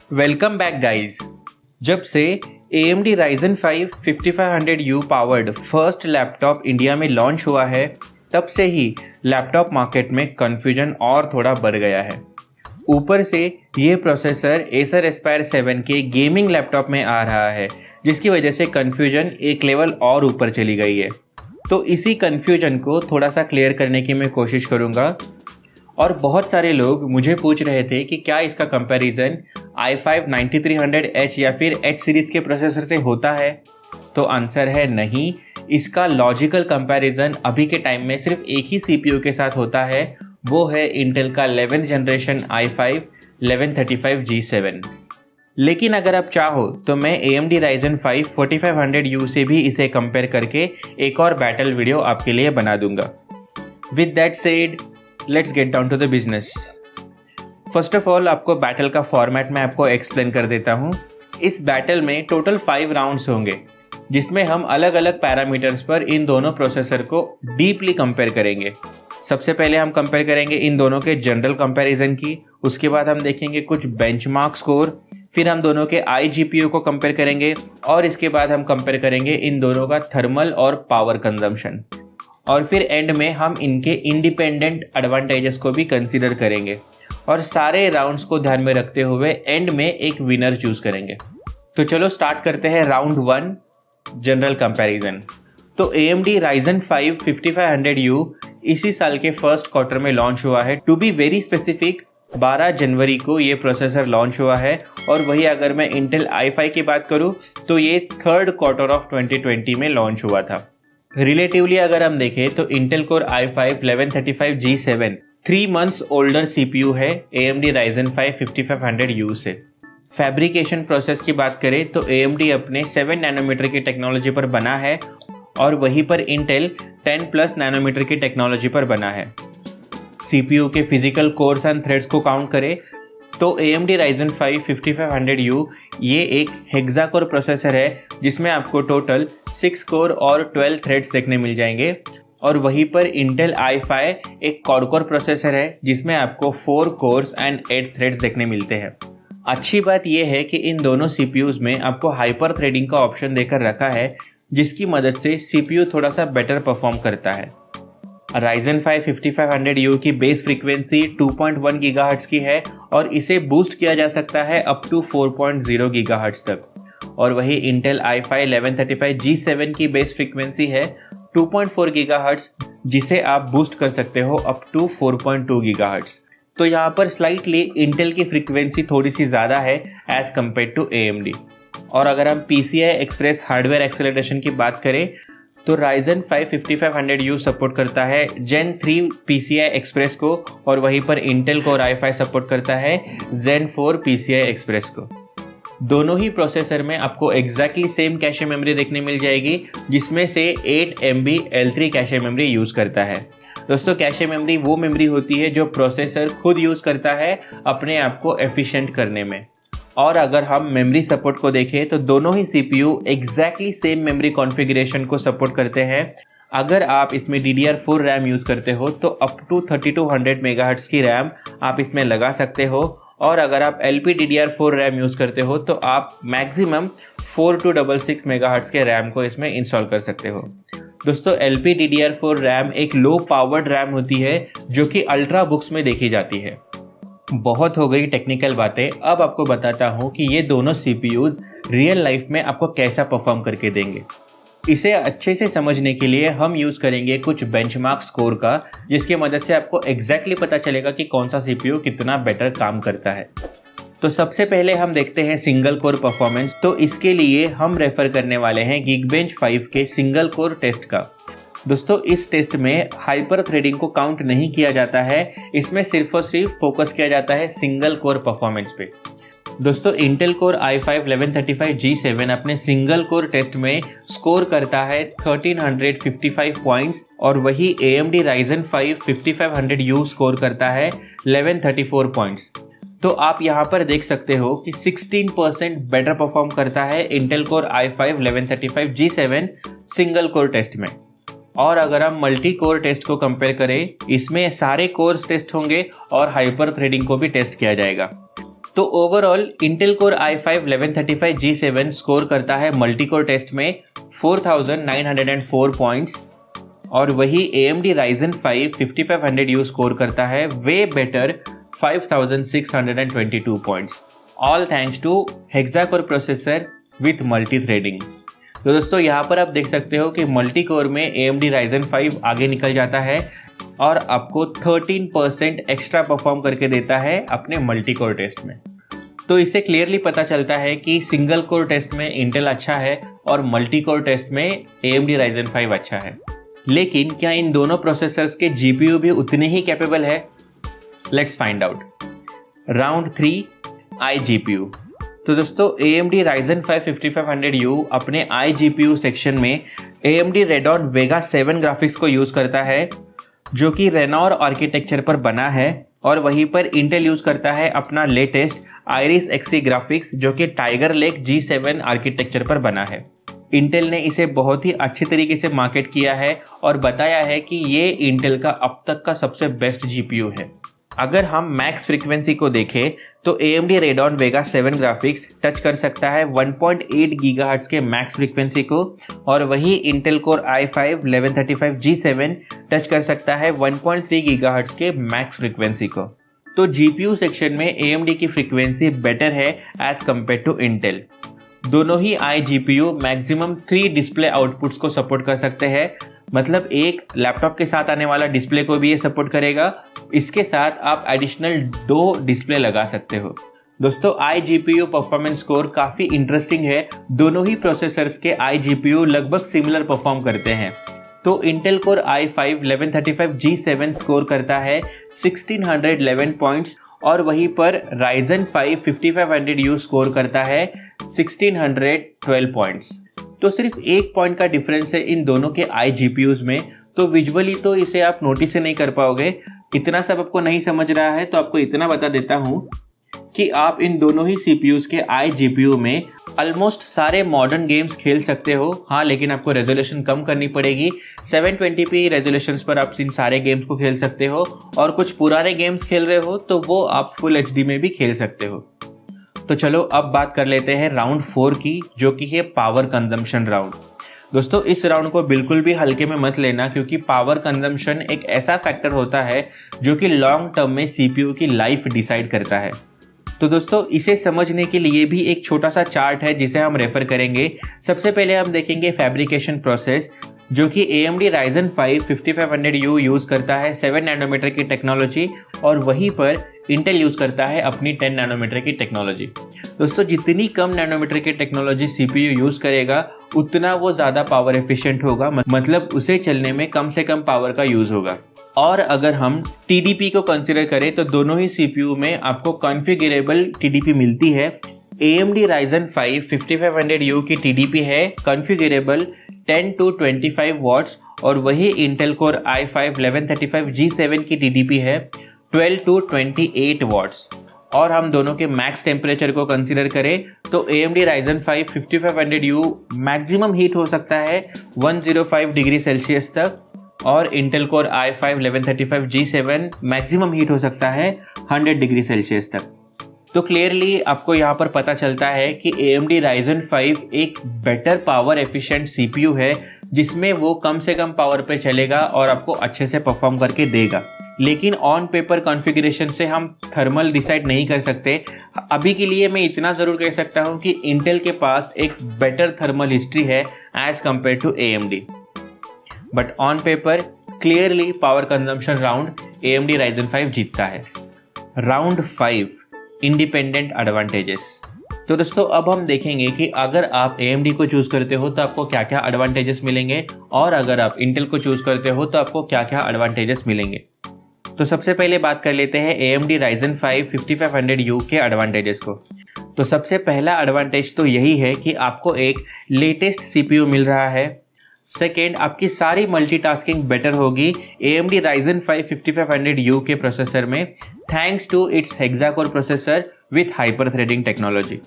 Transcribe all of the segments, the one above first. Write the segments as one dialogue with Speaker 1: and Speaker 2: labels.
Speaker 1: Welcome back guys. जब से AMD Ryzen 5 5500U powered first laptop India में launch हुआ है, तब से ही लैपटॉप मार्केट में कन्फ्यूजन और थोड़ा बढ़ गया है। ऊपर से ये प्रोसेसर Acer Aspire 7 के गेमिंग लैपटॉप में आ रहा है, जिसकी वजह से कन्फ्यूजन एक लेवल और ऊपर चली गई है। तो इसी कन्फ्यूजन को थोड़ा सा क्लियर करने की मैं कोशिश करूँगा। और बहुत सारे लोग मुझे पूछ रहे थे कि क्या इसका कंपैरिजन i5 9300H या फिर H सीरीज के प्रोसेसर से होता है। तो आंसर है नहीं। इसका लॉजिकल कंपैरिजन अभी के टाइम में सिर्फ एक ही CPU के साथ होता है, वो है इंटेल का 11th जनरेशन i5 1135G7। लेकिन अगर आप चाहो तो मैं AMD Ryzen 5 4500U से भी इसे कंपेयर करके एक और बैटल वीडियो आपके लिए बना दूंगा। With that said, let's get down to the business. First of all आपको बैटल का फॉर्मेट मैं आपको एक्सप्लेन कर देता हूँ। इस बैटल में टोटल 5 राउंड्स होंगे, जिसमें हम अलग अलग पैरामीटर्स पर इन दोनों प्रोसेसर को डीपली कंपेयर करेंगे। सबसे पहले हम कंपेयर करेंगे इन दोनों के जनरल कंपैरिजन की, उसके बाद हम देखेंगे कुछ बेंचमार्क स्कोर, फिर हम दोनों के iGPU को कंपेयर करेंगे और इसके बाद हम कंपेयर करेंगे इन दोनों का थर्मल और पावर कंजम्पशन, और फिर एंड में हम इनके इंडिपेंडेंट एडवांटेजेस को भी कंसीडर करेंगे और सारे राउंड्स को ध्यान में रखते हुए एंड में एक विनर चूज करेंगे। तो चलो स्टार्ट करते हैं राउंड 1, जनरल कंपैरिजन। तो AMD Ryzen 5 5500U इसी साल के फर्स्ट क्वार्टर में लॉन्च हुआ है। टू बी वेरी स्पेसिफिक 12 जनवरी को ये प्रोसेसर लॉन्च हुआ है, और वही अगर मैं इंटेल i5 की बात करूँ तो ये थर्ड क्वार्टर ऑफ 2020 में लॉन्च हुआ था। रिलेटिवली अगर हम देखें तो Intel core i5 1135G7 3 months older CPU है AMD Ryzen 5 5500U से। फैब्रिकेशन प्रोसेस की बात करें तो AMD अपने 7 नैनोमीटर की टेक्नोलॉजी पर बना है, और वहीं पर इंटेल 10+ नैनोमीटर की टेक्नोलॉजी पर बना है। CPU के फिजिकल कोर्स एंड थ्रेड्स को काउंट करें तो AMD Ryzen 5 5500U ये एक हेक्सा कोर प्रोसेसर है, जिसमें आपको टोटल 6 कोर और 12 थ्रेड्स देखने मिल जाएंगे। और वहीं पर इंटेल i5 एक क्वाड कोर प्रोसेसर है, जिसमें आपको 4 कोर्स एंड 8 थ्रेड्स देखने मिलते हैं। अच्छी बात यह है कि इन दोनों CPUs में आपको हाइपर थ्रेडिंग का ऑप्शन देकर रखा है, जिसकी मदद से CPU थोड़ा सा बेटर परफॉर्म करता है। Ryzen 5 5500U की बेस फ्रीक्वेंसी 2.1 GHz की है, और इसे बूस्ट किया जा सकता है अप टू 4.0 GHz तक। और वही इंटेल i5 1135G7 की बेस फ्रीक्वेंसी है 2.4 GHz, जिसे आप बूस्ट कर सकते हो अप टू 4.2 GHz। तो यहाँ पर स्लाइटली इंटेल की फ्रीक्वेंसी थोड़ी सी ज़्यादा है एज कम्पेयर टू AMD। और अगर हम PCI Express हार्डवेयर एक्सेलरेशन की बात करें तो Ryzen 5 5500U सपोर्ट करता है Gen 3 PCI Express को, और वहीं पर Intel Core i5 सपोर्ट करता है Zen 4 PCI Express को। दोनों ही प्रोसेसर में आपको एग्जैक्टली सेम कैशे मेमोरी देखने मिल जाएगी, जिसमें से 8 MB L3 cache memory use करता है। दोस्तों, कैशे मेमोरी वो मेमोरी होती है जो प्रोसेसर खुद यूज करता है अपने आप को एफिशिएंट करने में। और अगर हम मेमोरी सपोर्ट को देखें तो दोनों ही CPU exactly same memory configuration को सपोर्ट करते हैं। अगर आप इसमें DDR4 रैम यूज़ करते हो तो अप टू 3200 MHz की रैम आप इसमें लगा सकते हो, और अगर आप LPDDR4 रैम यूज़ करते हो तो आप मैक्सिमम 4266 MHz के रैम को इसमें इंस्टॉल कर सकते हो। दोस्तों, LPDDR4 रैम एक लो पावर्ड रैम होती है, जो कि अल्ट्रा बुक्स में देखी जाती है। बहुत हो गई टेक्निकल बातें, अब आपको बताता हूँ कि ये दोनों CPUs रियल लाइफ में आपको कैसा परफॉर्म करके देंगे। इसे अच्छे से समझने के लिए हम यूज़ करेंगे कुछ बेंचमार्क स्कोर का, जिसकी मदद से आपको एग्जैक्टली पता चलेगा कि कौन सा CPU कितना बेटर काम करता है। तो सबसे पहले हम देखते हैं सिंगल कोर परफॉर्मेंस। तो इसके लिए हम रेफर करने वाले हैं Geekbench 5 के सिंगल कोर टेस्ट का। दोस्तों, इस टेस्ट में हाइपर थ्रेडिंग को काउंट नहीं किया जाता है, इसमें सिर्फ और सिर्फ फोकस किया जाता है सिंगल कोर परफॉर्मेंस पे। दोस्तों, इंटेल कोर i5 1135G7 अपने सिंगल कोर टेस्ट में स्कोर करता है 1355 पॉइंट्स, और वही AMD Ryzen 5 5500U स्कोर करता है 1134 पॉइंट्स। तो आप यहाँ पर देख सकते हो कि 16% बेटर परफॉर्म करता है Intel core i5 1135G7 single core test में। और अगर हम मल्टी कोर टेस्ट को कंपेयर करें, इसमें सारे कोर्स टेस्ट होंगे और हाइपर थ्रेडिंग को भी टेस्ट किया जाएगा। तो overall Intel core i5 1135G7 score करता है मल्टी कोर टेस्ट में 4904 पॉइंट्स, और वही AMD Ryzen 5 5500U स्कोर करता है way better 5622 points, all thanks to hexa core processor with multi threading. तो दोस्तों यहाँ पर आप देख सकते हो कि मल्टी कोर में AMD Ryzen 5 आगे निकल जाता है और आपको 13% एक्स्ट्रा परफॉर्म करके देता है अपने मल्टी कोर टेस्ट में। तो इससे क्लियरली पता चलता है कि सिंगल कोर टेस्ट में इंटेल अच्छा है और मल्टी कोर टेस्ट में AMD Ryzen 5 अच्छा है। लेकिन क्या इन दोनों प्रोसेसर्स के GPU भी उतने ही कैपेबल है? Let's find out. Round 3 iGPU। तो दोस्तों AMD Ryzen 5 5500U अपने iGPU सेक्शन में AMD Radeon Vega 7 ग्राफिक्स को यूज करता है, जो कि रेनॉर आर्किटेक्चर पर बना है, और वहीं पर इंटेल यूज करता है अपना लेटेस्ट Iris Xe ग्राफिक्स, जो कि टाइगर लेक G7 आर्किटेक्चर पर बना है। इंटेल ने इसे बहुत ही अच्छे तरीके से मार्केट किया है और बताया है कि ये इंटेल का अब तक का सबसे बेस्ट GPU है। अगर हम मैक्स फ्रीक्वेंसी को देखें तो AMD Radeon Vega 7 graphics touch कर सकता है 1.8 गीगाहर्ट्ज के मैक्स फ्रीक्वेंसी को, और वही Intel core i5 1135G7 touch कर सकता है 1.3 गीगाहर्ट्ज के मैक्स फ्रीक्वेंसी को। तो GPU सेक्शन में AMD की फ्रीक्वेंसी बेटर है एज कम्पेयर टू इंटेल। दोनों ही iGPU मैक्सिमम 3 डिस्प्ले आउटपुट्स को सपोर्ट कर सकते हैं, मतलब एक लैपटॉप के साथ आने वाला डिस्प्ले को भी ये सपोर्ट करेगा। इसके साथ आप एडिशनल 2 डिस्प्ले लगा सकते हो। दोस्तों iGPU परफॉर्मेंस स्कोर काफी इंटरेस्टिंग है। दोनों ही प्रोसेसर्स के iGPU लगभग सिमिलर परफॉर्म करते हैं। तो Intel core i5 1135G7 score करता है 1611 पॉइंट्स, और वहीं पर Ryzen 5 5500U स्कोर करता है 1612 पॉइंट्स। तो सिर्फ 1 पॉइंट का डिफरेंस है इन दोनों के iGPUs में। तो विजुअली तो इसे आप नोटिस ही नहीं कर पाओगे। इतना सब आपको नहीं समझ रहा है तो आपको इतना बता देता हूँ कि आप इन दोनों ही CPUs के iGPU में ऑलमोस्ट सारे मॉडर्न गेम्स खेल सकते हो। हाँ, लेकिन आपको रेजोल्यूशन कम करनी पड़ेगी। 720p रेजोल्यूशंस पर आप इन सारे गेम्स को खेल सकते हो, और कुछ पुराने गेम्स खेल रहे हो तो वो आप फुल HD में भी खेल सकते हो। तो चलो अब बात कर लेते हैं राउंड 4 की, जो कि है पावर कंजम्पशन राउंड। दोस्तों इस राउंड को बिल्कुल भी हल्के में मत लेना, क्योंकि पावर कंजम्पशन एक ऐसा फैक्टर होता है जो कि लॉन्ग टर्म में CPU की लाइफ डिसाइड करता है। तो दोस्तों इसे समझने के लिए भी एक छोटा सा चार्ट है जिसे हम रेफर करेंगे। सबसे पहले हम देखेंगे फैब्रिकेशन प्रोसेस, जो कि AMD Ryzen 5 5500U यूज करता है 7 नैनोमीटर की टेक्नोलॉजी, और वहीं पर इंटेल यूज करता है अपनी 10 नैनोमीटर की टेक्नोलॉजी। दोस्तों जितनी कम नैनोमीटर की टेक्नोलॉजी CPU यूज करेगा उतना वो ज़्यादा पावर एफिशिएंट होगा, मतलब उसे चलने में कम से कम पावर का यूज होगा। और अगर हम TDP को कंसिडर करें तो दोनों ही CPU में आपको कॉन्फ़िगरेबल TDP मिलती है। AMD Ryzen 5 5500U की TDP है कॉन्फ़िगरेबल 10 to 25 वॉट्स, और वही इंटेल कोर i5 1135G7 की TDP है 12 to 28 वॉट्स। और हम दोनों के मैक्स टेम्परेचर को कंसिडर करें तो AMD Ryzen 5 5500U maximum heat हो सकता है 105 डिग्री सेल्सियस तक, और Intel core i5 1135G7 maximum heat हो सकता है 100 डिग्री सेल्सियस तक। तो क्लियरली आपको यहाँ पर पता चलता है कि AMD Ryzen 5 एक बेटर पावर एफिशिएंट CPU है, जिसमें वो कम से कम पावर पे चलेगा और आपको अच्छे से परफॉर्म करके देगा। लेकिन ऑन पेपर कॉन्फ़िगरेशन से हम थर्मल डिसाइड नहीं कर सकते। अभी के लिए मैं इतना ज़रूर कह सकता हूँ कि इंटेल के पास एक बेटर थर्मल हिस्ट्री है as compare to AMD, but on paper clearly power consumption round AMD Ryzen 5 जीतता है। Round 5 independent advantages. तो दोस्तों अब हम देखेंगे कि अगर आप AMD को चूज करते हो तो आपको क्या क्या एडवांटेजेस मिलेंगे, और अगर आप इंटेल को चूज करते हो तो आपको क्या क्या एडवांटेजेस मिलेंगे। तो सबसे पहले बात कर लेते हैं AMD Ryzen 5 5500U के एडवांटेजेस को। तो सबसे पहला एडवांटेज तो यही है कि आपको एक लेटेस्ट CPU मिल रहा है। सेकेंड, आपकी सारी मल्टीटास्किंग बेटर होगी AMD Ryzen 5 5500U के प्रोसेसर में, thanks to its hexa core processor with hyper threading technology.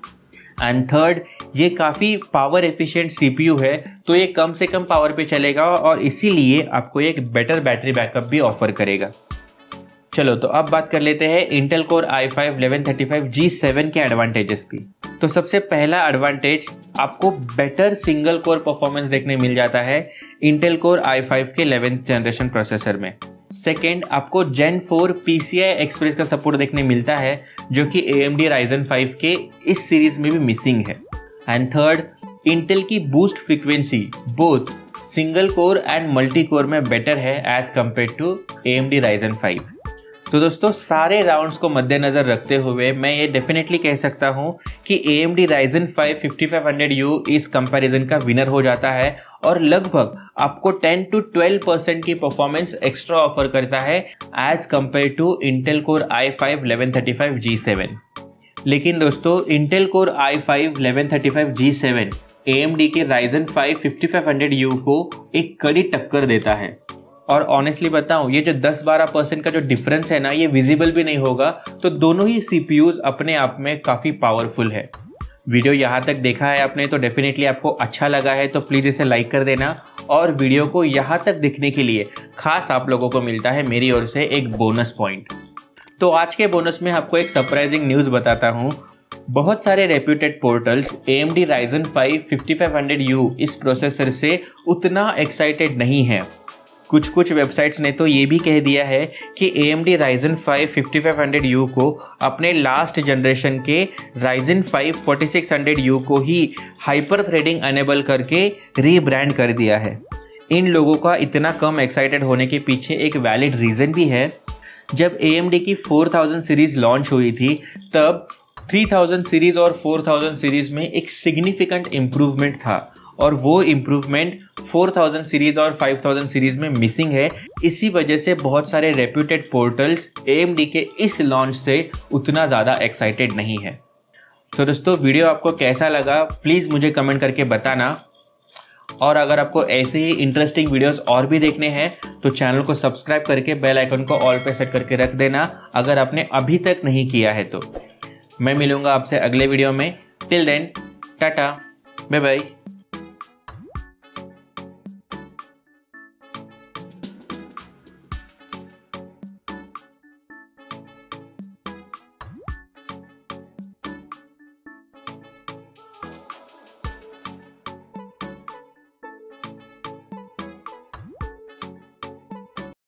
Speaker 1: And third, ये काफ़ी पावर एफिशिएंट CPU है, तो ये कम से कम पावर पे चलेगा और इसीलिए आपको एक बेटर बैटरी बैकअप भी ऑफर करेगा। चलो तो अब बात कर लेते हैं इंटेल कोर i5 1135G7 के एडवांटेजेस की। तो सबसे पहला एडवांटेज, आपको बेटर सिंगल कोर परफॉर्मेंस देखने मिल जाता है इंटेल कोर i5 के 11th जनरेशन प्रोसेसर में। सेकेंड, आपको Gen 4 PCI Express का सपोर्ट देखने मिलता है जो कि AMD Ryzen 5 के इस सीरीज में भी मिसिंग है। एंड थर्ड, इंटेल की boost frequency both single core and multi core में बेटर है as compare to AMD Ryzen 5। तो दोस्तों, सारे राउंड्स को मद्देनजर रखते हुए मैं ये डेफिनेटली कह सकता हूँ कि AMD Ryzen 5 5500U इस कंपैरिजन का विनर हो जाता है और लगभग आपको 10 to 12% की परफॉर्मेंस एक्स्ट्रा ऑफर करता है as compare to Intel core i5 1135G7। लेकिन दोस्तों, Intel core i5 1135G7 AMD के Ryzen 5 5500U को एक कड़ी टक्कर देता है। और ऑनेस्टली बताऊं, ये जो 10-12% का जो डिफरेंस है ना, ये विजिबल भी नहीं होगा। तो दोनों ही CPUs अपने आप में काफ़ी पावरफुल है। वीडियो यहाँ तक देखा है आपने तो डेफिनेटली आपको अच्छा लगा है तो प्लीज़ इसे लाइक कर देना। और वीडियो को यहाँ तक देखने के लिए खास आप लोगों को मिलता है मेरी ओर से एक बोनस पॉइंट। तो आज के बोनस में आपको एक सरप्राइजिंग न्यूज़ बताता हूँ। बहुत सारे reputed portals AMD Ryzen 5 5500U इस प्रोसेसर से उतना एक्साइटेड नहीं है। कुछ वेबसाइट्स ने तो ये भी कह दिया है कि AMD Ryzen 5 5500U को अपने लास्ट जनरेशन के Ryzen 5 4600U को ही हाइपर थ्रेडिंग अनेबल करके रीब्रांड कर दिया है। इन लोगों का इतना कम एक्साइटेड होने के पीछे एक वैलिड रीज़न भी है। जब AMD की 4000 सीरीज़ लॉन्च हुई थी तब 3000 सीरीज़ और 4000 सीरीज़ में एक सिग्निफिकेंट इम्प्रूवमेंट था और वो इम्प्रूवमेंट 4000 सीरीज और 5000 सीरीज में मिसिंग है। इसी वजह से बहुत सारे रेप्यूटेड पोर्टल्स AMD के इस लॉन्च से उतना ज़्यादा एक्साइटेड नहीं है। तो दोस्तों, वीडियो आपको कैसा लगा प्लीज़ मुझे कमेंट करके बताना। और अगर आपको ऐसे ही इंटरेस्टिंग वीडियोस और भी देखने हैं तो चैनल को सब्सक्राइब करके बेल आइकन को ऑल पे सेट करके रख देना अगर आपने अभी तक नहीं किया है तो। मैं मिलूंगा आपसे अगले वीडियो में। Till then, tata, bye bye.